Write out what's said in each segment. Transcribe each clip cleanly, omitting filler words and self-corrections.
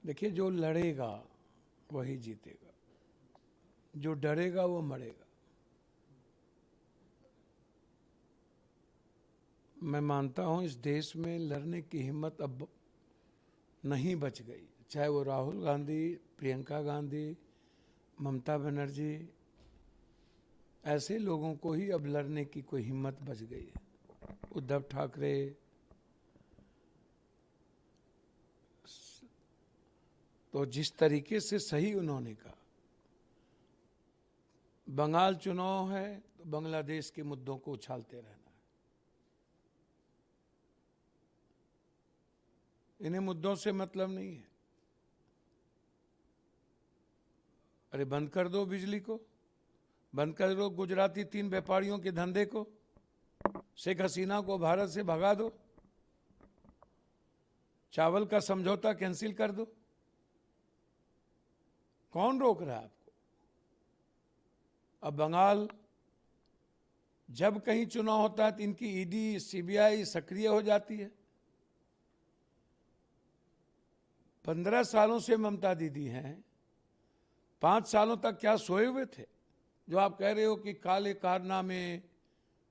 देखिए, जो लड़ेगा वही जीतेगा, जो डरेगा वो मरेगा। मैं मानता हूं इस देश में लड़ने की हिम्मत अब नहीं बच गई, चाहे वो राहुल गांधी, प्रियंका गांधी, ममता बनर्जी, ऐसे लोगों को ही अब लड़ने की कोई हिम्मत बच गई है। उद्धव ठाकरे, तो जिस तरीके से सही उन्होंने कहा, बंगाल चुनाव है तो बांग्लादेश के मुद्दों को उछालते रहना है। इन्हें मुद्दों से मतलब नहीं है। अरे बंद कर दो बिजली को, बंद कर दो गुजराती 3 व्यापारियों के धंधे को, शेख हसीना को भारत से भगा दो, चावल का समझौता कैंसिल कर दो। कौन रोक रहा है आपको? अब बंगाल जब कहीं चुनाव होता है तो इनकी ईडी, सीबीआई सक्रिय हो जाती है। 15 सालों से ममता दीदी हैं, 5 सालों तक क्या सोए हुए थे? जो आप कह रहे हो कि काले कारनामे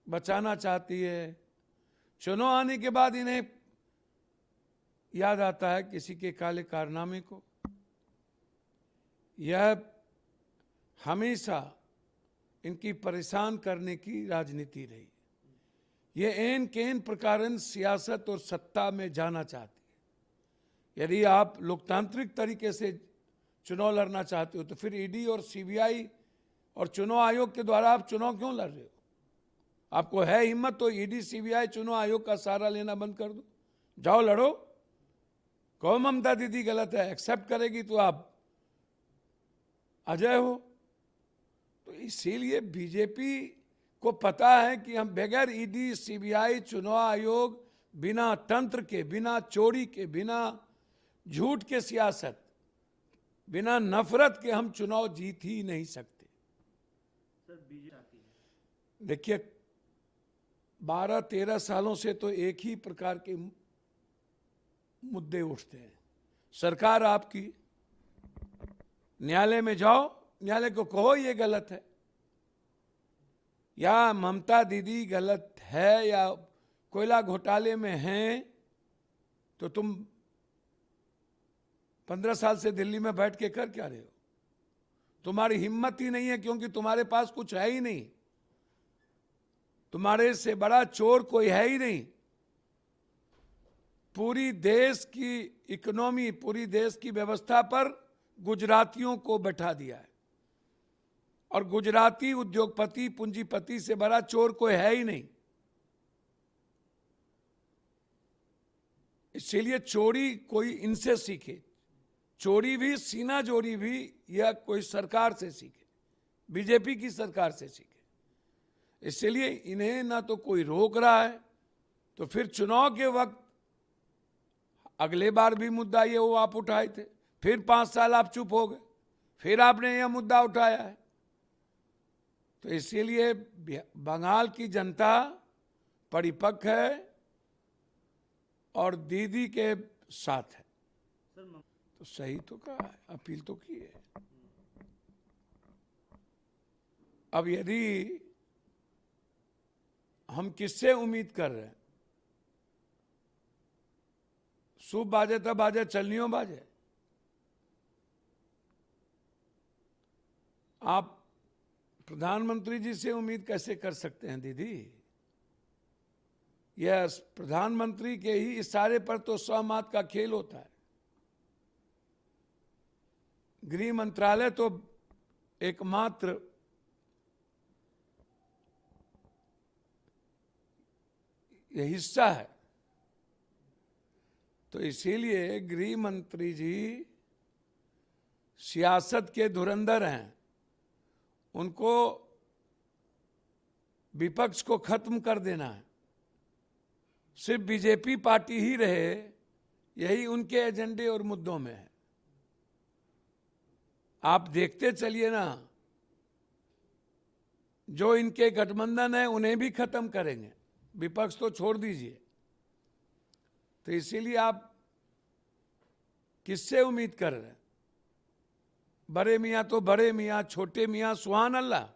बचाना चाहती है, चुनाव आने के बाद इन्हें याद आता है किसी के काले कारनामे को। यह हमेशा इनकी परेशान करने की राजनीति रही। ये एन केन प्रकारन सियासत और सत्ता में जाना चाहती है। यदि आप लोकतांत्रिक तरीके से चुनाव लड़ना चाहते हो तो फिर ईडी और सीबीआई और चुनाव आयोग के द्वारा आप चुनाव क्यों लड़ रहे हो? आपको है हिम्मत तो ईडी, सीबीआई, चुनाव आयोग का सहारा लेना बंद कर दो, जाओ लड़ो। कहो ममता दीदी गलत है, एक्सेप्ट करेगी तो आप अजय हो। तो इसीलिए बीजेपी को पता है कि हम बगैर ईडी, सीबीआई, चुनाव आयोग, बिना तंत्र के, बिना चोरी के, बिना झूठ के सियासत, बिना नफरत के हम चुनाव जीत ही नहीं सकते। देखिए, 12-13 सालों से तो एक ही प्रकार के मुद्दे उठते हैं। सरकार आपकी, न्यायालय में जाओ, न्यायालय को कहो ये गलत है, या ममता दीदी गलत है, या कोयला घोटाले में हैं, तो तुम 15 साल से दिल्ली में बैठ के कर क्या रहे हो? तुम्हारी हिम्मत ही नहीं है, क्योंकि तुम्हारे पास कुछ है ही नहीं। तुम्हारे से बड़ा चोर कोई है ही नहीं। पूरी देश की इकोनॉमी, पूरी देश की व्यवस्था पर गुजरातियों को बैठा दिया है, और गुजराती उद्योगपति, पूंजीपति से बड़ा चोर कोई है ही नहीं। इसीलिए चोरी कोई इनसे सीखे, चोरी भी, सीना चोरी भी, यह कोई सरकार से सीखे, बीजेपी की सरकार से सीखे। इसलिए इन्हें ना तो कोई रोक रहा है, तो फिर चुनाव के वक्त अगले बार भी मुद्दा ये वो आप उठाए थे, फिर 5 साल आप चुप हो गए, फिर आपने यह मुद्दा उठाया है। तो इसीलिए बंगाल की जनता परिपक्व है और दीदी के साथ है। तो सही तो कहा है, अपील तो की है। अब यदि हम किससे उम्मीद कर रहे हैं? सूप बाजे तब बाजे, चलनियों बाजे। आप प्रधानमंत्री जी से उम्मीद कैसे कर सकते हैं दीदी? यह प्रधानमंत्री के ही इशारे पर तो सहमत का खेल होता है। गृह मंत्रालय तो एकमात्र यह हिस्सा है। तो इसीलिए गृह मंत्री जी सियासत के धुरंधर हैं। उनको विपक्ष को खत्म कर देना है, सिर्फ बीजेपी पार्टी ही रहे, यही उनके एजेंडे और मुद्दों में है। आप देखते चलिए ना, जो इनके गठबंधन है उन्हें भी खत्म करेंगे, विपक्ष तो छोड़ दीजिए। तो इसीलिए आप किससे उम्मीद कर रहे हैं? बड़े मियाँ तो बड़े मियाँ, छोटे मियाँ सुभान अल्लाह।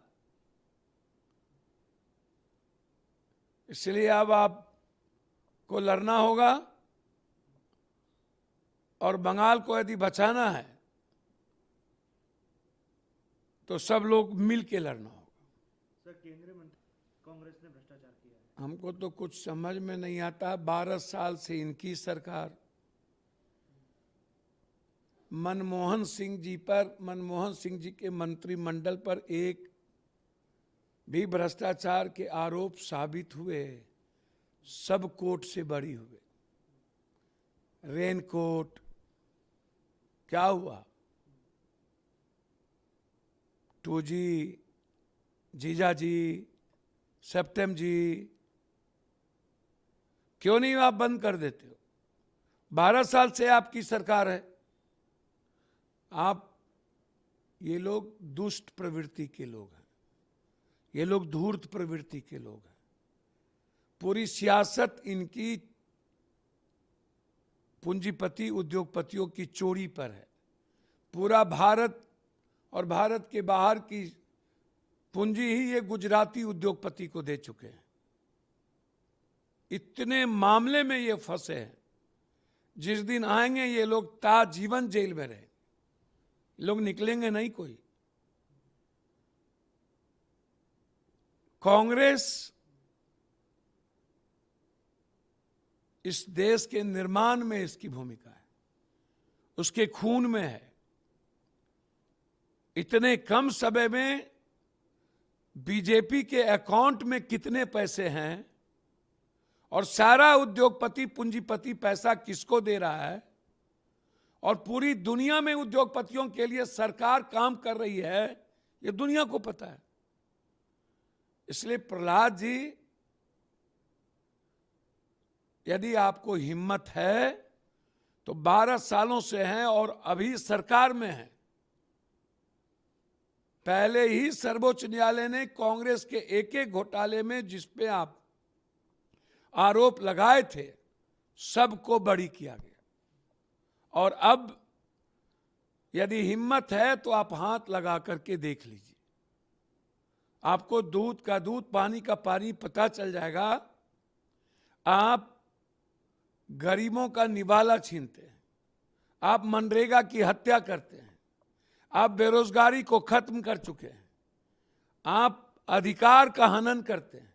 इसलिए अब आपको लड़ना होगा और बंगाल को यदि बचाना है तो सब लोग मिल के लड़ना होगा। सर, केंद्रीय मंत्री कांग्रेस ने भ्रष्टाचार किया है। हमको तो कुछ समझ में नहीं आता। 12 साल से इनकी सरकार, मनमोहन सिंह जी के मंत्रिमंडल पर एक भी भ्रष्टाचार के आरोप साबित हुए, सब कोर्ट से बरी हुए। रेनकोट क्या हुआ? 2G, जीजा जी, सप्टेम जी, क्यों नहीं आप बंद कर देते हो? 12 साल से आपकी सरकार है। ये लोग दुष्ट प्रवृत्ति के लोग हैं, ये लोग धूर्त प्रवृत्ति के लोग हैं। पूरी सियासत इनकी पूंजीपति उद्योगपतियों की चोरी पर है। पूरा भारत और भारत के बाहर की पूंजी ही ये गुजराती उद्योगपति को दे चुके हैं। इतने मामले में ये फंसे हैं, जिस दिन आएंगे ये लोग ताजीवन जेल में रहे, लोग निकलेंगे नहीं कोई। कांग्रेस इस देश के निर्माण में इसकी भूमिका है, उसके खून में है। इतने कम समय में बीजेपी के अकाउंट में कितने पैसे हैं और सारा उद्योगपति पूंजीपति पैसा किसको दे रहा है, और पूरी दुनिया में उद्योगपतियों के लिए सरकार काम कर रही है, ये दुनिया को पता है। इसलिए प्रहलाद जी, यदि आपको हिम्मत है तो 12 सालों से हैं और अभी सरकार में हैं। पहले ही सर्वोच्च न्यायालय ने कांग्रेस के एक एक घोटाले में जिस पे आप आरोप लगाए थे, सबको बरी किया गया। और अब यदि हिम्मत है तो आप हाथ लगा करके देख लीजिए, आपको दूध का दूध पानी का पानी पता चल जाएगा। आप गरीबों का निवाला छीनते हैं, आप मनरेगा की हत्या करते हैं, आप बेरोजगारी को खत्म कर चुके हैं, आप अधिकार का हनन करते हैं,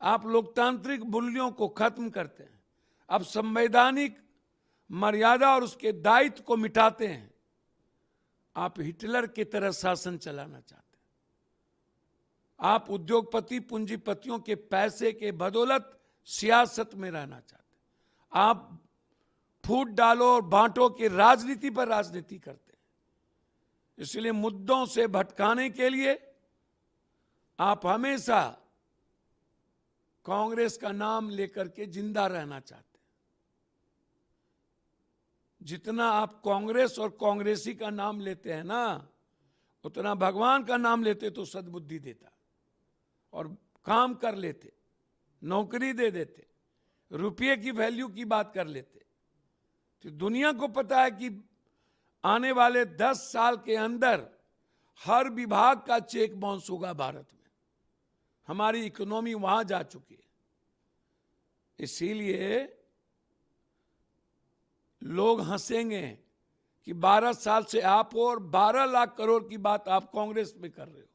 आप लोकतांत्रिक मूल्यों को खत्म करते हैं, आप संवैधानिक मर्यादा और उसके दायित्व को मिटाते हैं। आप हिटलर की तरह शासन चलाना चाहते हैं। आप उद्योगपति पूंजीपतियों के पैसे के बदौलत सियासत में रहना चाहते हैं। आप फूट डालो और बांटो की राजनीति पर राजनीति करते हैं। इसलिए मुद्दों से भटकाने के लिए आप हमेशा कांग्रेस का नाम लेकर के जिंदा रहना चाहते हैं। जितना आप कांग्रेस और कांग्रेसी का नाम लेते हैं ना, उतना भगवान का नाम लेते तो सद्बुद्धि देता और काम कर लेते, नौकरी दे देते, रुपये की वैल्यू की बात कर लेते। तो दुनिया को पता है कि आने वाले 10 साल के अंदर हर विभाग का चेक बाउंस होगा भारत में। हमारी इकोनॉमी वहां जा चुकी है। इसीलिए लोग हंसेंगे कि 12 साल से आप हो और 12 लाख करोड़ की बात आप कांग्रेस में कर रहे हो,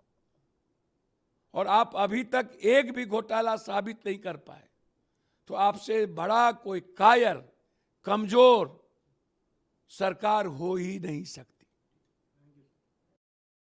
और आप अभी तक एक भी घोटाला साबित नहीं कर पाए। तो आपसे बड़ा कोई कायर, कमजोर सरकार हो ही नहीं सकती।